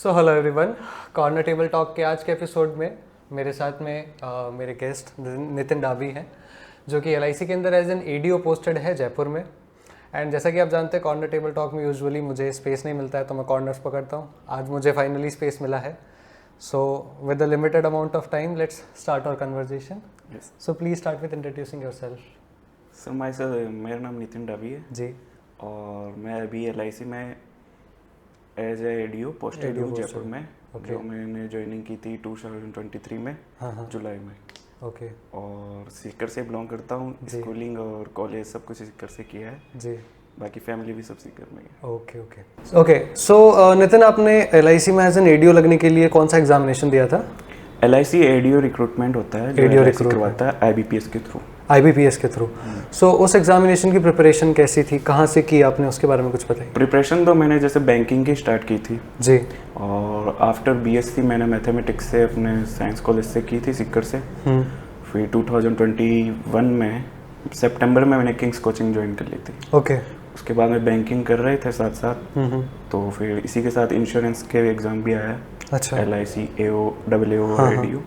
So hello everyone, corner table talk के आज के एपिसोड में मेरे साथ में मेरे गेस्ट नितिन डाबी हैं, जो कि LIC के अंदर एज एन ADO पोस्टेड है जयपुर में। एंड जैसा कि आप जानते हैं, कॉर्नर टेबल टॉक में यूजुअली मुझे स्पेस नहीं मिलता है, तो मैं कॉर्नर्स पकड़ता हूँ। आज मुझे फाइनली स्पेस मिला है। So with the limited amount of time, let's start our conversation. So please start with introducing yourself. Sir मेरा नाम नितिन डाबी है जी। और मैं अभी LIC में एज ए ADO पोस्टेड हूँ जयपुर में। जो मैंने ज्वाइनिंग की थी 2023 में। जुलाई में। ओके। और सीकर से बिलोंग करता हूँ। स्कूलिंग और कॉलेज सब कुछ सीकर से किया है जी। बाकी फैमिली भी सब सीकर में है। ओके। सो नितिन, आपने LIC में एज एन ADO लगने के लिए कौन सा एग्जामिनेशन दिया था? LIC ADO रिक्रूटमेंट होता है जो LIC करवाता है IBPS के थ्रू। IBPS के थ्रू। सो उस एग्जामिनेशन की प्रिपरेशन कैसी थी, कहाँ से की आपने, उसके बारे में कुछ बताइए। प्रिपरेशन तो मैंने जैसे बैंकिंग की स्टार्ट की थी जी। और आफ्टर BSc मैंने मैथमेटिक्स से अपने साइंस कॉलेज से की थी सीकर से। फिर 2021 में सितंबर में मैंने किंग्स कोचिंग ज्वाइन कर ली थी। ओके। उसके बाद में बैंकिंग कर रहे थे साथ साथ। तो फिर इसी के साथ इंश्योरेंस के एग्ज़ाम भी आया। अच्छा। LIC AO AO और ADO,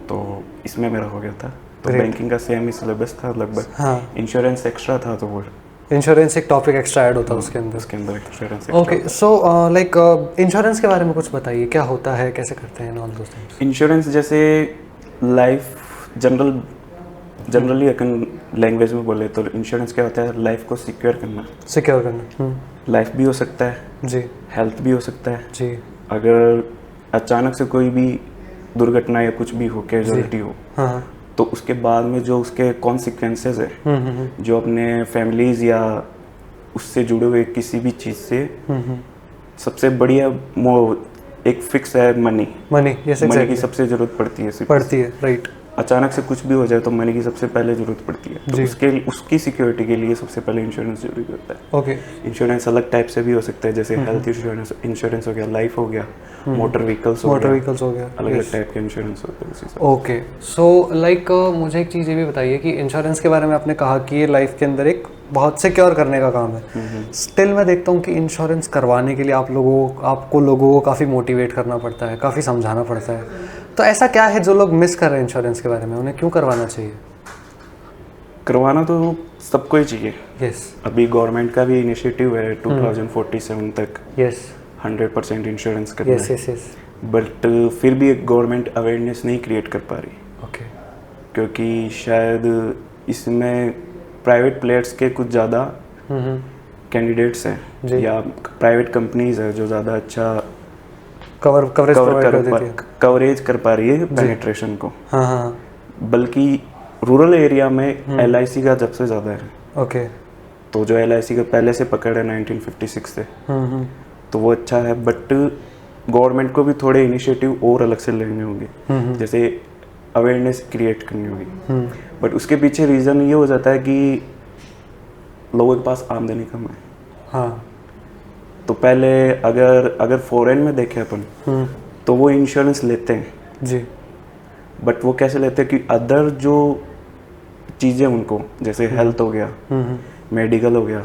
तो इसमें मेरा हो गया था। तो बैंकिंग का सेम ही सिलेबस था लगभग। इंश्योरेंस एक्स्ट्रा था, तो वो इंश्योरेंस एक टॉपिक एक्स्ट्रा ऐड होता है उसके अंदर insurance. Okay. So like insurance के बारे में कुछ बताइए, क्या होता है, कैसे करते हैं ऑल दोस थिंग्स। इंश्योरेंस जैसे लाइफ जनरली अपन लैंग्वेज में बोले तो इंश्योरेंस क्या होता है? लाइफ को सिक्योर करना। लाइफ भी हो सकता है जी, हेल्थ भी हो सकता है जी। अगर अचानक से कोई भी दुर्घटना या कुछ भी हो, कैजुअलिटी हो, तो उसके बाद में जो उसके कॉन्सिक्वेंसेस है जो अपने फैमिलीज या उससे जुड़े हुए किसी भी चीज़ से सबसे बढ़िया एक फिक्स है मनी की सबसे ज़रूरत पड़ती है राइट। अचानक से कुछ भी हो जाए तो मनी की सबसे पहले ज़रूरत पड़ती है। तो उसकी सिक्योरिटी के लिए सबसे पहले इंश्योरेंस जरूरी होता है। ओके। इंश्योरेंस अलग टाइप से भी हो सकता है, जैसे हेल्थ इंश्योरेंस हो गया, लाइफ हो गया, मोटर व्हीकल्स हो गया, अलग अलग टाइप के इंश्योरेंस होते हैं। ओके। सो लाइक मुझे एक चीज़ ये भी बताइए कि इंश्योरेंस के बारे में आपने कहा कि ये लाइफ के अंदर एक बहुत सिक्योर करने का काम है। स्टिल मैं देखता हूँ कि इंश्योरेंस करवाने के लिए आपको लोगों को काफ़ी मोटिवेट करना पड़ता है, काफ़ी समझाना पड़ता है। तो ऐसा क्या है जो लोग मिस कर रहे हैं इंश्योरेंस के बारे में, उन्हें क्यों करवाना चाहिए? करवाना तो सबको ही चाहिए। यस। अभी गवर्नमेंट का भी इनिशिएटिव है 2047 तक 100% इंश्योरेंस करना है। यस। बट फिर भी गवर्नमेंट अवेयरनेस नहीं क्रिएट कर पा रही। ओके। क्योंकि शायद इसमें प्राइवेट प्लेयर्स के कुछ ज़्यादा कैंडिडेट्स हैं या प्राइवेट कंपनीज है जो ज़्यादा अच्छा कवरेज कर पा रही है पेनिट्रेशन को। बल्कि रूरल एरिया में LIC का सबसे ज़्यादा है। ओके। तो जो LIC का पहले से पकड़ है 1956 से, तो वो अच्छा है। बट गवर्नमेंट को भी थोड़े इनिशिएटिव और अलग से लेने होंगे, जैसे अवेयरनेस क्रिएट करनी होगी। बट उसके पीछे रीज़न ये हो जाता है कि लोगों के पास आमदनी कम है। तो पहले अगर फॉरेन में देखें अपन, तो वो इंश्योरेंस लेते हैं जी। बट वो कैसे लेते हैं कि अदर जो चीज़ें उनको, जैसे हेल्थ हो गया, मेडिकल हो गया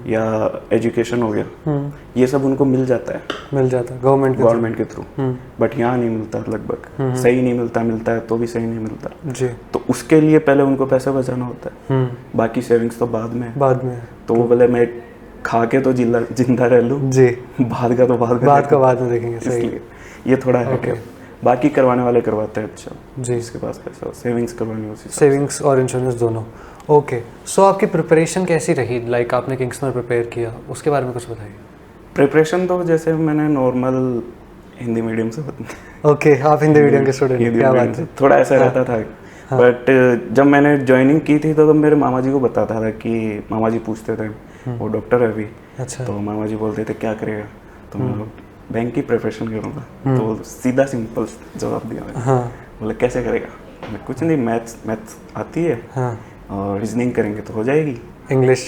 या एजुकेशन हो गया, ये सब उनको मिल जाता है गवर्नमेंट के थ्रू। बट यहाँ नहीं मिलता, लगभग सही नहीं मिलता है तो भी सही नहीं मिलता जी। तो उसके लिए पहले उनको पैसा बचाना होता है। बाकी सेविंग्स तो बाद में। तो वो बोले मैं खा के तो जिंदा रह लूँ जी, बाद का तो बाद में देखेंगे। इसलिए ये थोड़ा है। बाकी करवाने वाले करवाते हैं अच्छा जी, इसके पास पैसा, सेविंग्स करवानी होती है, सेविंग्स और इंश्योरेंस दोनों। ओके। सो आपकी प्रिपरेशन कैसी रही? लाइक आपने किंग्स में प्रिपेयर किया, उसके बारे में कुछ बताइए। प्रिपरेशन तो जैसे मैंने नॉर्मल हिंदी मीडियम से ओके। आप हिंदी मीडियम के स्टूडेंट? क्या बात है। थोड़ा ऐसा रहता था। बट जब मैंने ज्वाइनिंग की थी तो मेरे मामा जी को बताता था कि मामा जी पूछते थे, वो डॉक्टर है अभी। अच्छा। तो मामा जी बोलते थे क्या करेगा, तो मैं बैंक की प्रिपरेशन करूँगा। तो सीधा सिंपल जवाब दिया मैंने। बोले कैसे करेगा? मैं कुछ नहीं, मैथ्स आती है और रीजनिंग करेंगे तो हो जाएगी। इंग्लिश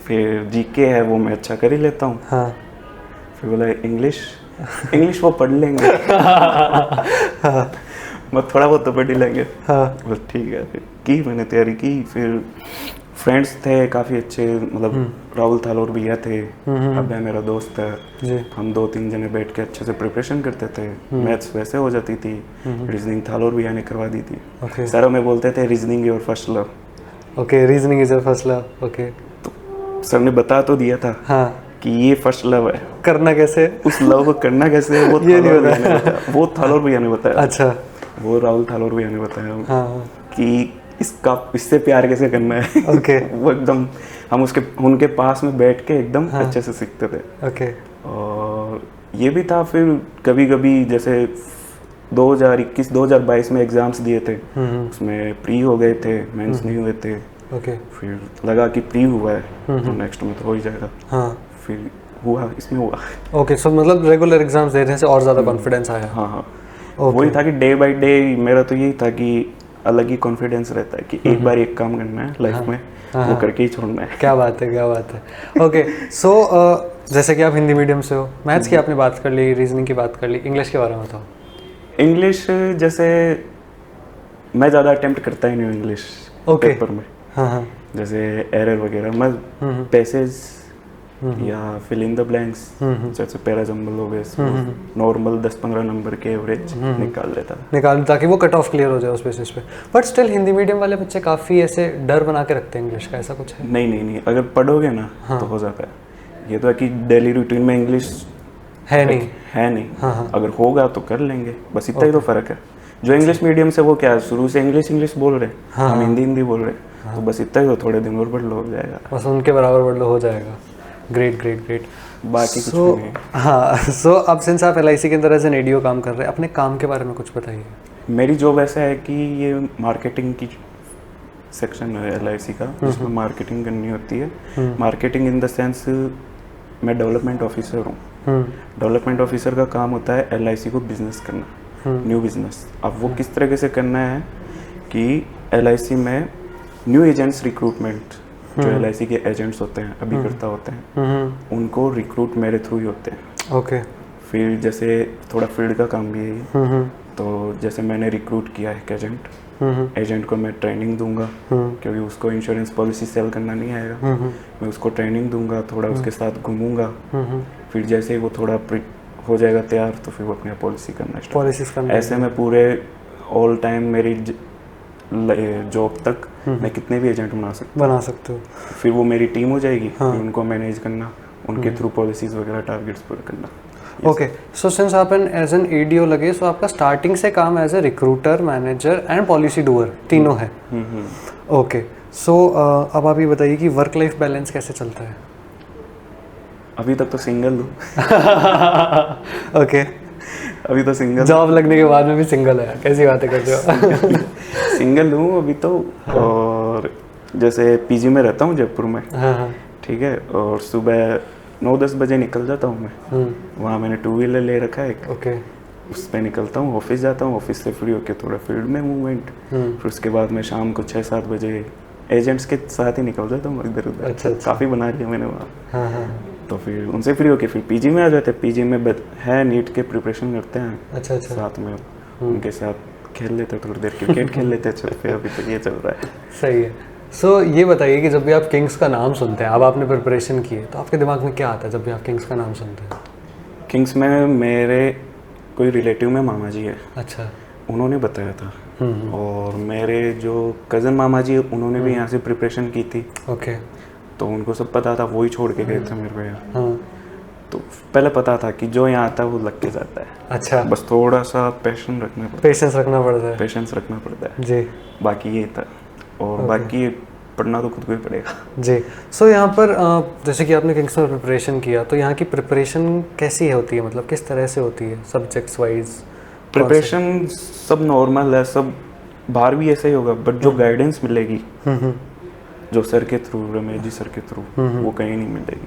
फिर GK है वो मैं अच्छा कर ही लेता हूँ। फिर बोला इंग्लिश वो पढ़ लेंगे। मैं थोड़ा बहुत तो पढ़ ही लेंगे। बस ठीक है। फिर मैंने तैयारी की। फिर फ्रेंड्स थे काफ़ी अच्छे, मतलब राहुल थालोर भैया थे, अब मेरा दोस्त है जी। हम 2-3 जने बैठ के अच्छे से प्रिपरेशन करते थे। मैथ्स वैसे हो जाती थी, रीजनिंग थालोर भैया ने करवा दी थी। ओके सर हमें बोलते थे reasoning your first love. Okay, reasoning is your first love. Okay, तो सर ने बता तो दिया था हाँ, कि ये फर्स्ट लव है, करना कैसे? उस लव को करना कैसे है वो ये नहीं थालोर भैया ने बताया। वो थालोर भैया ने बताया। अच्छा, वो राहुल थालोर भैया ने बताया हाँ, कि इससे प्यार कैसे करना है। ओके वो एकदम हम उनके पास में बैठ के एकदम अच्छे से सीखते थे। ओके, और ये भी था फिर कभी कभी जैसे 2021-2022 में एग्ज़ाम्स दिए थे, उसमें प्री हो गए थे, मेंस नहीं हुए थे। ओके, फिर लगा कि प्री हुआ है तो नेक्स्ट में तो हो ही जाएगा। हाँ, फिर हुआ, इसमें हुआ। ओके। सो मतलब रेगुलर एग्जाम्स देने से और ज़्यादा कॉन्फिडेंस आया? हाँ हाँ, वही था कि डे बाय डे मेरा तो यही था कि अलग ही कॉन्फिडेंस रहता है कि एक बार एक काम करना है लाइफ में, वो करके ही छोड़ना है। क्या बात है, क्या बात है। ओके, सो जैसे कि आप हिंदी मीडियम से हो, मैथ्स की आपने बात कर ली, रीजनिंग की बात कर ली, इंग्लिश के बारे में बताओ। इंग्लिश जैसे मैं ज़्यादा अटेम्प्ट करता ही नहीं हूँ इंग्लिश पेपर में। हाँ हाँ, जैसे एरर वगैरह मैं पैसेज या फिल इन द ब्लैंक्स, जैसे पैराजम्बल हो गए, नॉर्मल 10-15 नंबर के एवरेज निकाल लेता ताकि वो कट ऑफ क्लियर हो जाए उस बेसिस पे। बट स्टिल हिंदी मीडियम वाले बच्चे काफ़ी ऐसे डर बना के रखते हैं इंग्लिश का, ऐसा कुछ है? नहीं, अगर पढ़ोगे ना तो हो जाता है। ये तो है कि डेली रूटीन में इंग्लिश है नहीं। हाँ। अगर होगा तो कर लेंगे, बस इतना ही तो फर्क है। जो इंग्लिश मीडियम से वो क्या है, शुरू से इंग्लिश बोल रहे, हम हिंदी बोल रहे, तो बस इतना ही तो, थोड़े दिन और बढ़ लो हो जाएगा, बस उनके बराबर बढ़ लो हो जाएगा। Great great great. बाकी कुछ भी नहीं। हाँ, सो अब सिंस आप LIC के अंदर एज एन एडीओ काम कर रहे हैं, अपने काम के बारे में कुछ बताइए। मेरी जॉब ऐसा है कि ये मार्केटिंग की सेक्शन है LIC का, जिसमें मार्केटिंग करनी होती है। मार्केटिंग इन द सेंस मैं डेवलपमेंट ऑफिसर हूँ। डेवलपमेंट ऑफिसर का काम होता है LIC को बिजनेस करना, न्यू बिजनेस। अब वो किस तरीके से करना है कि LIC में न्यू एजेंट्स रिक्रूटमेंट, जो LIC के एजेंट्स होते हैं, अभिकर्ता होते हैं, उनको रिक्रूट मेरे थ्रू ही होते हैं। ओके। फिर जैसे थोड़ा फील्ड का काम भी है, तो जैसे मैंने रिक्रूट किया एक एजेंट को मैं ट्रेनिंग दूंगा, क्योंकि उसको इंश्योरेंस पॉलिसी सेल करना नहीं आएगा। मैं उसको ट्रेनिंग दूंगा, थोड़ा उसके साथ घूमूंगा। फिर जैसे ही वो थोड़ा हो जाएगा तैयार, तो फिर वो अपनी पॉलिसी करना स्टार्ट। ऐसे में पूरे ऑल टाइम मेरी जॉब तक मैं कितने भी एजेंट बना सकते हो। फिर वो मेरी टीम हो जाएगी, फिर उनको मैनेज करना, उनके थ्रू पॉलिसीज वगैरह टारगेट्स पूरा करना। ओके, सो सिंस आप एज एन एडीओ लगे, सो आपका स्टार्टिंग से काम as a recruiter, manager and policy doer तीनों है। ओके, सो अब आप ये बताइए कि वर्क लाइफ बैलेंस कैसे चलता है? अभी तक तो सिंगल हूँ। ओके, अभी तो सिंगल। जॉब लगने के बाद में भी सिंगल है? कैसी बातें करते हो? सिंगल हूँ अभी तो। और जैसे पीजी में रहता हूँ जयपुर में, ठीक है, और सुबह 9-10 बजे निकल जाता हूँ मैं। वहाँ मैंने 2 व्हीलर ले रखा है। ओके, उस पर निकलता हूँ, ऑफिस जाता हूँ, ऑफिस से फ्री होकर थोड़ा फील्ड में मूवमेंट, फिर उसके बाद मैं शाम को 6-7 बजे एजेंट्स के साथ ही निकल जाता हूँ इधर उधर। अच्छा। काफ़ी बना लिया मैंने वहाँ। तो फिर उनसे फ्री होके फिर पीजी में आ जाते हैं। पीजी में है नीट के प्रिपरेशन करते हैं। अच्छा। साथ में उनके साथ खेल लेते हैं, थोड़ी देर क्रिकेट खेल लेते हैं। चल फिर अभी तो ये चल रहा है। सही है। सो ये बताइए कि जब भी आप किंग्स का नाम सुनते हैं, अब आपने प्रिपरेशन की है, तो आपके दिमाग में क्या आता है जब भी आप किंग्स का नाम सुनते हैं? किंग्स में मेरे कोई रिलेटिव में मामा जी है। अच्छा। उन्होंने बताया था। और मेरे जो कज़न मामा जी, उन्होंने भी यहाँ से प्रिपरेशन की थी। ओके। तो उनको सब पता था, वो ही छोड़ के गए थे मेरे को यहाँ। तो पहले पता था कि जो यहाँ आता है वो लग के जाता है। अच्छा। बस थोड़ा सा पेशेंस रखना पड़ता है जी। बाकी ये था। और बाकी पढ़ना तो खुद को ही पड़ेगा जी। सो यहाँ पर जैसे कि आपने किंग्स में प्रिपरेशन किया, तो यहाँ की प्रिपरेशन कैसी होती है, मतलब किस तरह से होती है सब्जेक्ट्स वाइज? प्रिपरेशन सब नॉर्मल है, सब बाहर भी ऐसा ही होगा, बट जो गाइडेंस मिलेगी जो सर के थ्रू, रमेश जी सर के थ्रू, वो कहीं नहीं मिलेगी।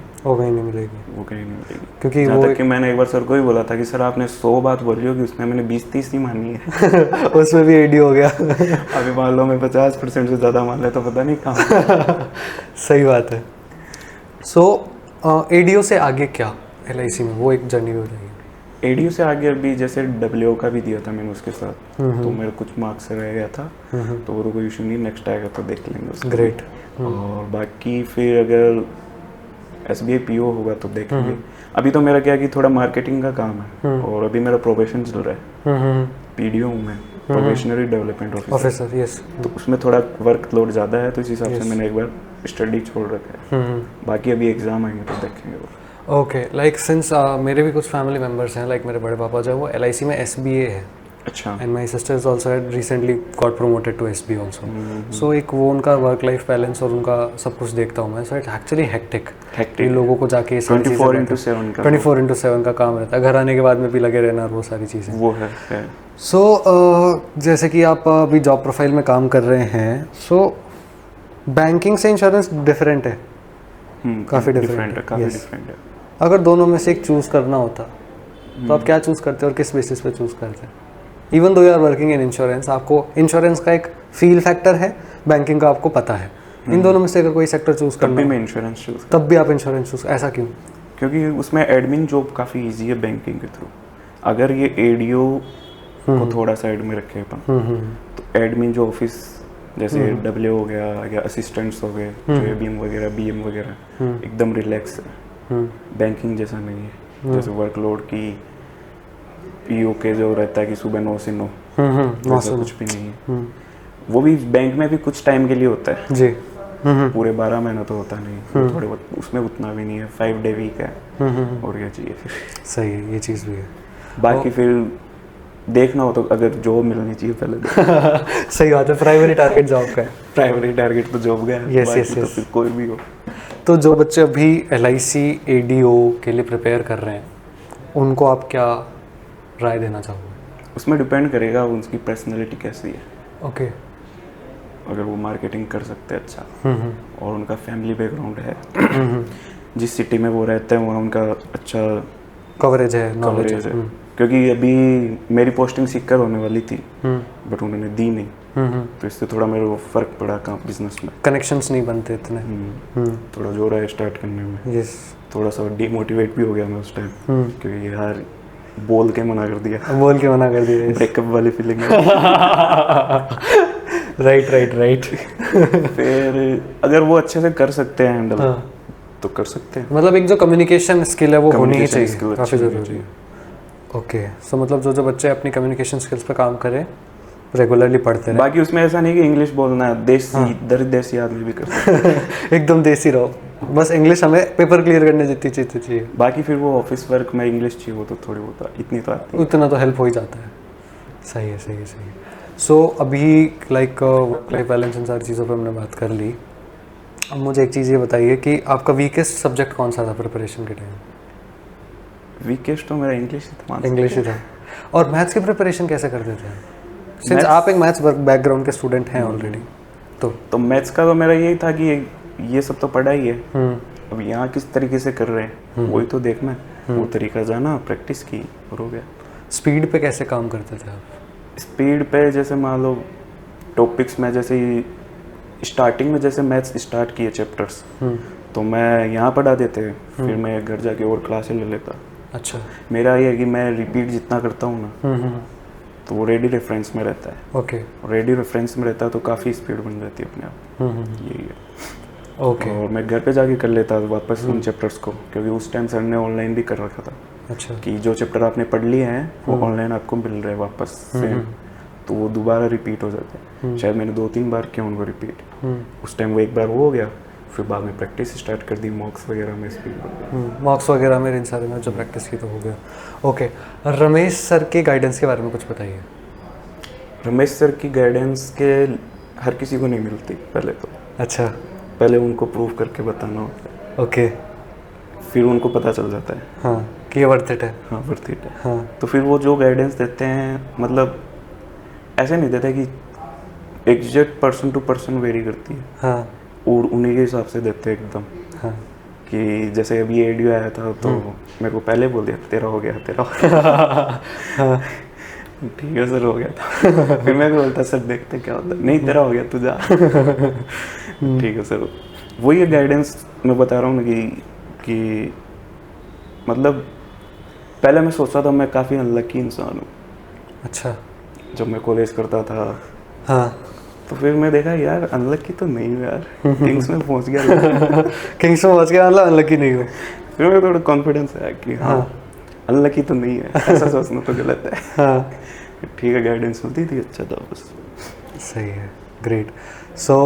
क्योंकि वो तक कि मैंने एक बार सर को ही बोला था कि सर आपने 100 बात बोली होगी, उसमें मैंने 20-30 ही मानी है। उसमें भी एडी हो गया। अभी मान लो मैं 50% से ज़्यादा मान ले तो पता नहीं कहाँ। सही बात है। सो एडीओ से आगे क्या LIC में, वो एक जर्नी हो जाएगी। एडीओ से आगे अभी जैसे WO का भी दिया था मैंने उसके साथ, तो मेरा कुछ मार्क्स रह गया था, तो वो तो कोई इशू नहीं, नेक्स्ट आएगा तो देख लेंगे उसको। ग्रेट। और बाकी फिर अगर SBI PO होगा तो देखेंगे। अभी तो मेरा क्या है कि थोड़ा मार्केटिंग का काम है और अभी मेरा प्रोबेशन चल रहा है, PDO हूँ मैं, प्रोबेशनरी डेवलपमेंट ऑफिसर। यस। तो उसमें थोड़ा वर्कलोड ज़्यादा है, तो इस हिसाब से मैंने एक बार स्टडी छोड़ रखा है। बाकी अभी एग्ज़ाम आएंगे तो देखेंगे वो। ओके, लाइक सिंस मेरे भी कुछ फैमिली मेम्बर्स हैं, लाइक मेरे बड़े पापा जो है वो LIC में SBA है, अच्छा। And my sisters also had recently got promoted to SB also. So एक वो उनका वर्क लाइफ बैलेंस और उनका सब कुछ देखता हूँ मैं, सो इट्स एक्चुअली हेक्टिक। इन लोगों को जाके 24/7 का 24/7 का काम रहता है, घर आने के बाद में भी लगे रहना और वो सारी चीज़ें। वो है। सो जैसे कि आप अभी जॉब प्रोफाइल में काम कर रहे हैं, सो बैंकिंग से इंश्योरेंस डिफरेंट है, काफ़ी डिफरेंट है, काफ़ी डिफरेंट है। अगर दोनों में से एक चूज़ करना होता तो आप क्या चूज़ करते हैं और किस बेसिस पे चूज़ करते हैं? Even though you are working in insurance, आपको इंश्योरेंस का एक फील फैक्टर है, बैंकिंग का आपको पता है, इन दोनों में से अगर कोई सेक्टर चूज़ करना, तब भी मैं इंश्योरेंस चूज़, तब भी आप इंश्योरेंस चूज़, ऐसा क्यों? क्योंकि उसमें एडमिन जॉब काफ़ी ईजी है बैंकिंग के थ्रू। अगर ये ADO को थोड़ा साइड में रखे अपन, तो एडमिन जो ऑफिस जैसे WO हो गया या असिस्टेंट्स हो गए, जो ABM वगैरह BM वगैरह, एकदम रिलैक्स है। बैंकिंग जैसा नहीं है, जैसे वर्कलोड की PO के जो रहता है कि सुबह 9 से 9, वैसा कुछ भी नहीं है। वो भी बैंक में भी कुछ टाइम के लिए होता है जी, पूरे 12 महीना तो होता नहीं, थोड़े बहुत उसमें उतना भी नहीं है, 5 डे वीक है और ये चाहिए फिर। सही है, ये चीज़ भी है। बाकी फिर देखना हो तो अगर जॉब मिलनी चाहिए पहले। सही बात है, प्राइमरी टारगेट जॉब का है। प्राइमरी टारगेट तो जॉब का है। Yes, बाकी yes, तो yes. फिर कोई भी हो। तो जो बच्चे अभी LIC ADO के लिए प्रिपेयर कर रहे हैं, उनको आप क्या राय देना चाहोगे? उसमें डिपेंड करेगा उनकी पर्सनैलिटी कैसी है। ओके। अगर वो मार्केटिंग कर सकते हैं अच्छा और उनका फैमिली बैकग्राउंड है, जिस सिटी में वो रहते हैं वहाँ उनका अच्छा कवरेज है, नॉलेज है। क्योंकि अभी मेरी पोस्टिंग सीकर होने वाली थी बट उन्होंने दी नहीं, तो इससे थोड़ा मेरे को फ़र्क पड़ा काम बिजनेस में, कनेक्शंस नहीं बनते इतने। थोड़ा जोर है स्टार्ट करने में। यस। थोड़ा सा डिमोटिवेट भी हो गया मैं उस टाइम, क्योंकि यार बोल के मना कर दिया, बोल के मना कर दिया, ब्रेकअप वाली फीलिंग है। राइट। फिर अगर वो अच्छे से कर सकते हैं हैंडल, तो कर सकते हैं। मतलब एक जो कम्युनिकेशन स्किल है वो होनी ही चाहिए, Communication काफ़ी skill ज़रूरी है। ओके, सो मतलब जो बच्चे अपनी कम्युनिकेशन स्किल्स पे काम करें, रेगुलरली पढ़ते रहे। बाकी उसमें ऐसा नहीं कि इंग्लिश बोलना है, देसी आदमी भी कर सकते हैं। एकदम देसी रहो, बस इंग्लिश हमें पेपर क्लियर करने जितनी चीज़ें चाहिए। बाकी फिर वो ऑफिस वर्क में इंग्लिश चाहिए, वो तो थोड़ी बहुत इतनी तो आती है, उतना तो हेल्प हो ही जाता है। सही है। सो अभी लाइक वर्क लाइफ बैलेंस इन सारी चीज़ों पर हमने बात कर ली। अब मुझे एक चीज़ ये बताइए कि आपका वीकेस्ट सब्जेक्ट कौन सा था प्रिपरेशन के टाइम? वीकेस्ट तो मेरा इंग्लिश ही था। इंग्लिश ही था। और मैथ्स की प्रिपरेशन कैसे करते थे? सिंस आप एक मैथ्स बैकग्राउंड के स्टूडेंट हैं ऑलरेडी, तो मैथ्स का तो मेरा यही था कि ये सब तो पढ़ा ही है, अब यहाँ किस तरीके से कर रहे हैं वही तो देखना है, वो तरीका जाना, प्रैक्टिस की और हो गया। स्पीड पे कैसे काम करते थे आप? स्पीड पे जैसे मान लो टॉपिक्स में, जैसे स्टार्टिंग में जैसे मैथ्स स्टार्ट किए चैप्टर्स, तो मैं यहाँ पढ़ा देते, फिर मैं घर जाके और क्लासें ले लेता। अच्छा। मेरा ये है कि मैं रिपीट जितना करता हूँ ना, तो वो रेडी रेफरेंस में रहता है। ओके। रेडी रेफरेंस में रहता है तो काफ़ी स्पीड बन जाती है अपने आप, यही है। ओके। और मैं घर पे जाके कर लेता वापस उन चैप्टर्स को, क्योंकि उस टाइम सर ने ऑनलाइन भी कर रखा था। अच्छा। कि जो चैप्टर आपने पढ़ लिए हैं वो ऑनलाइन आपको मिल रहे हैं वापस से, तो वो दोबारा रिपीट हो जाते हैं। शायद मैंने 2-3 बार किया उनको रिपीट, उस टाइम वो एक बार वो हो गया, फिर बाद में प्रैक्टिस स्टार्ट कर दी, मॉक्स वगैरह में स्पीड, मॉक्स वगैरह में इन सारे में जो प्रैक्टिस की तो हो गया। ओके, रमेश सर के गाइडेंस के बारे में कुछ बताइए। रमेश सर की गाइडेंस के हर किसी को नहीं मिलती पहले तो। अच्छा। पहले उनको प्रूव करके बताना होता है। ओके। फिर उनको पता चल जाता है हाँ कि ये वर्थ इट है। हाँ वर्थ इट है। हाँ। तो फिर वो जो गाइडेंस देते हैं, मतलब ऐसे नहीं देते कि exact person to person vary करती है। हाँ। और उन्हीं के हिसाब से देते हैं एकदम। हाँ। कि जैसे अभी एडियो आया था तो मेरे को पहले बोल दिया तेरा हो गया हाँ। ठीक है सर हो गया था। फिर मैं बोलता सर देखते क्या होता है, नहीं तेरा हो गया तू जा। ठीक है सर। वही गाइडेंस मैं बता रहा हूँ ना कि मतलब पहले मैं सोचता था मैं काफ़ी अनलकी इंसान हूँ। अच्छा। जब मैं कॉलेज करता था हाँ तो फिर मैं देखा यार अनलकी तो नहीं हूँ यार, किंग्स में पहुँच गया। किंग्स में पहुँच गया मतलब अनलकी नहीं हो। फिर मैं थोड़ा कॉन्फिडेंस आया कि हाँ अनलकी तो नहीं है, ऐसा सोचना तो गलत है। हाँ ठीक है, गाइडेंस मिलती थी, अच्छा था बस। सही है, ग्रेट। सो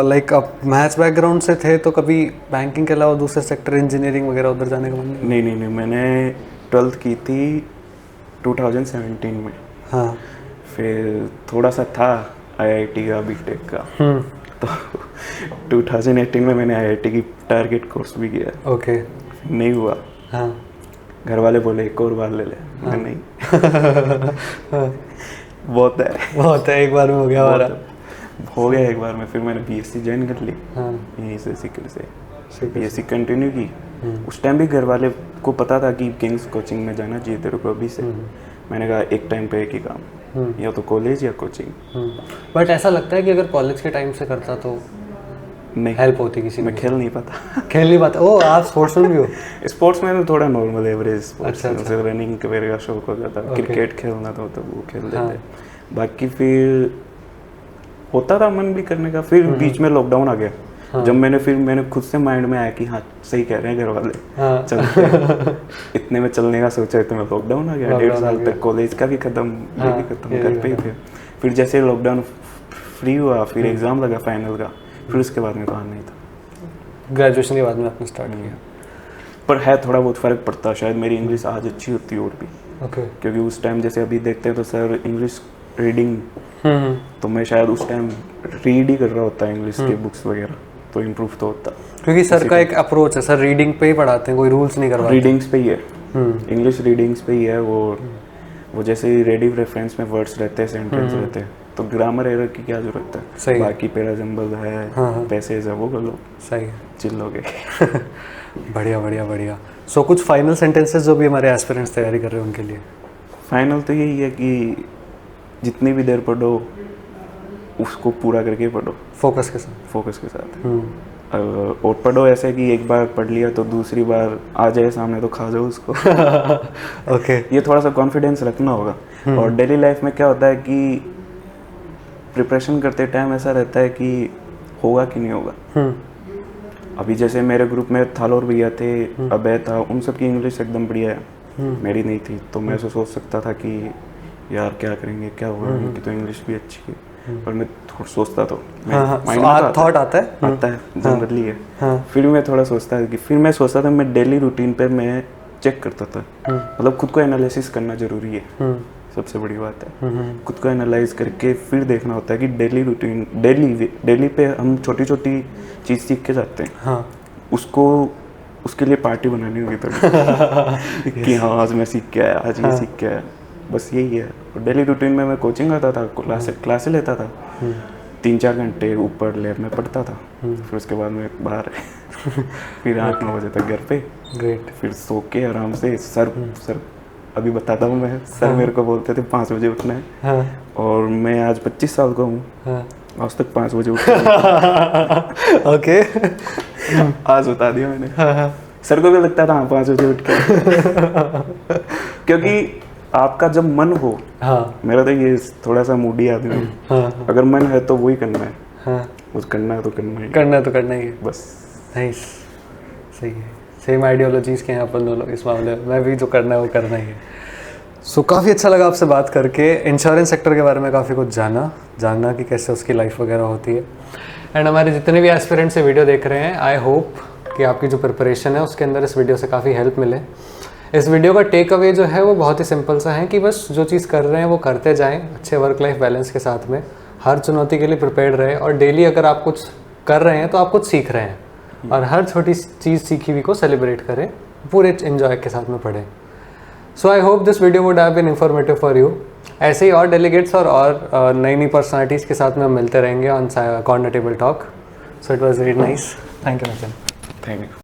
लाइक आप मैथ्स बैकग्राउंड से थे तो कभी बैंकिंग के अलावा दूसरे सेक्टर इंजीनियरिंग वगैरह उधर जाने का मन नहीं? नहीं, मैंने 12th की थी 2017 में। हाँ फिर थोड़ा सा था IIT का, बीटेक का, तो 2018 में मैंने IIT की टारगेट कोर्स भी किया। ओके। नहीं हुआ। हाँ घर वाले बोले एक और बार ले ले। मैं नहीं। बहुत है, एक बार में हो गया हमारा। हो गया एक बार में। फिर मैंने BSc ज्वाइन कर ली हाँ यहीं से, सीकर से BSc कंटिन्यू की। उस टाइम भी घर वाले को पता था कि किंग्स कोचिंग में जाना चाहिए तेरे को अभी से। मैंने कहा एक टाइम पे एक ही काम, या तो कॉलेज या कोचिंग। बट ऐसा लगता है कि अगर कॉलेज के टाइम से करता तो नहीं हेल्प होती किसी मैं खेल नहीं पाता। खेल नहीं पाता। ओ आप स्पोर्ट्समैन भी हो? स्पोर्ट्स में तो थोड़ा नॉर्मल एवरेज स्पोर्ट्स। अच्छा। रनिंग वगैरह का शौक हो जाता। क्रिकेट खेलना था तो वो खेल लेते। हाँ। बाकी फिर होता था मन भी करने का। फिर बीच में लॉकडाउन आ गया। जब मैंने खुद से माइंड में आया कि हाँ सही कह रहे हैं घर वाले, चलते हैं। इतने में चलने का सोचा तो मैं लॉकडाउन आ गया। 1.5 साल तक कॉलेज का भी खत्म, ये भी खत्म, घर पे ही थे। फिर जैसे लॉकडाउन फ्री हुआ, फिर एग्जाम लगा फाइनल का, फिर उसके बाद में तो नहीं था। ग्रेजुएशन के बाद में आपने स्टार्ट किया? पर है थोड़ा बहुत फ़र्क पड़ता। शायद मेरी इंग्लिश आज अच्छी होती और भी। ओके। क्योंकि उस टाइम जैसे अभी देखते हैं तो सर इंग्लिश रीडिंग, तो मैं शायद उस टाइम रीड ही कर रहा होता इंग्लिश के बुक्स वगैरह, तो इम्प्रूव तो होता। क्योंकि सर का एक अप्रोच है, सर रीडिंग पे ही पढ़ाते हैं, कोई रूल्स नहीं करवाते। रीडिंग्स पे ही है, इंग्लिश रीडिंग्स पे ही है। वो जैसे रेडी रेफरेंस में वर्ड्स रहते हैं, सेंटेंस रहते हैं, तो ग्रामर एरर की क्या जरूरत है। सही। बाकी पैरा जंबल है, पैसेज है, वो कर लो, सही है, चिल हो गए। बढ़िया बढ़िया बढ़िया। सो कुछ फाइनल सेंटेंसेस जो भी हमारे एस्पिरेंट्स तैयारी कर रहे हैं उनके लिए? फाइनल तो यही है कि जितनी भी देर पढ़ो उसको पूरा करके पढ़ो, फोकस के साथ। और पढ़ो ऐसे कि एक बार पढ़ लिया तो दूसरी बार आ जाए सामने तो खा जाओ उसको। ओके। ये थोड़ा सा कॉन्फिडेंस रखना होगा। और डेली लाइफ में क्या होता है कि प्रिपरेशन करते टाइम ऐसा रहता है कि होगा कि नहीं होगा। अभी जैसे मेरे ग्रुप में थालोर भैया थे, अभय था, उन सब की इंग्लिश एकदम बढ़िया है, मेरी नहीं थी। तो मैं ऐसा सोच सकता था कि यार क्या करेंगे, क्या होगा, उनकी तो इंग्लिश भी अच्छी है। पर मैं सोचता तो थॉट आता है जनरली है। फिर मैं थोड़ा सोचता था कि मैं डेली रूटीन पे मैं चेक करता था। मतलब खुद को एनालिसिस करना जरूरी है, सबसे बड़ी बात है। खुद को एनालाइज करके फिर देखना होता है कि डेली रूटीन, डेली पे हम छोटी छोटी चीज़ सीख के जाते हैं। उसके लिए पार्टी बनानी होगी थोड़ी कि हाँ आज मैं सीख के आया, आज ये सीख के आया, बस यही है। और डेली रूटीन में मैं कोचिंग आता था, क्लासे लेता था, 3-4 घंटे ऊपर लैब में पढ़ता था। फिर उसके बाद में बाहर फिर 8-9 बजे तक घर पे। ग्रेट। फिर सो के आराम से सर अभी बताता हूँ मैं, सर मेरे को बोलते थे 5 बजे उठना है। और मैं आज 25 साल का हूँ, आज तक 5 बजे उठा। ओके। आज बता दिया मैंने। सर को भी लगता था हाँ 5 बजे उठ के। क्योंकि आपका जब मन हो, मेरा तो ये थोड़ा सा मूडी आदमी, अगर मन है तो वही करना है। कुछ करना है तो करना ही है बस। नाइस, सही है। सेम आइडियोलॉजीज के हैं अपन दोनों इस मामले में। मैं भी जो करना है वो करना ही है। सो काफ़ी अच्छा लगा आपसे बात करके। इंश्योरेंस सेक्टर के बारे में काफ़ी कुछ जानना कि कैसे उसकी लाइफ वगैरह होती है। एंड हमारे जितने भी एस्पिरेंट्स से वीडियो देख रहे हैं, आई होप कि आपकी जो प्रिपरेशन है उसके अंदर इस वीडियो से काफ़ी हेल्प मिले। इस वीडियो का टेक अवे जो है वो बहुत ही सिंपल सा है कि बस जो चीज़ कर रहे हैं वो करते जाएं, अच्छे वर्क लाइफ बैलेंस के साथ में, हर चुनौती के लिए प्रिपेयर्ड रहे। और डेली अगर आप कुछ कर रहे हैं तो आप कुछ सीख रहे हैं, और हर छोटी चीज़ सीखी हुई को सेलिब्रेट करें, पूरे एंजॉय के साथ में पढ़ें। So I hope this video would have been informative for you. ऐसे ही और डेलीगेट्स और नई पर्सनालिटीज़ के साथ में हम मिलते रहेंगे on corner table talk. So it was very nice. Thank you Nitin. Thank you.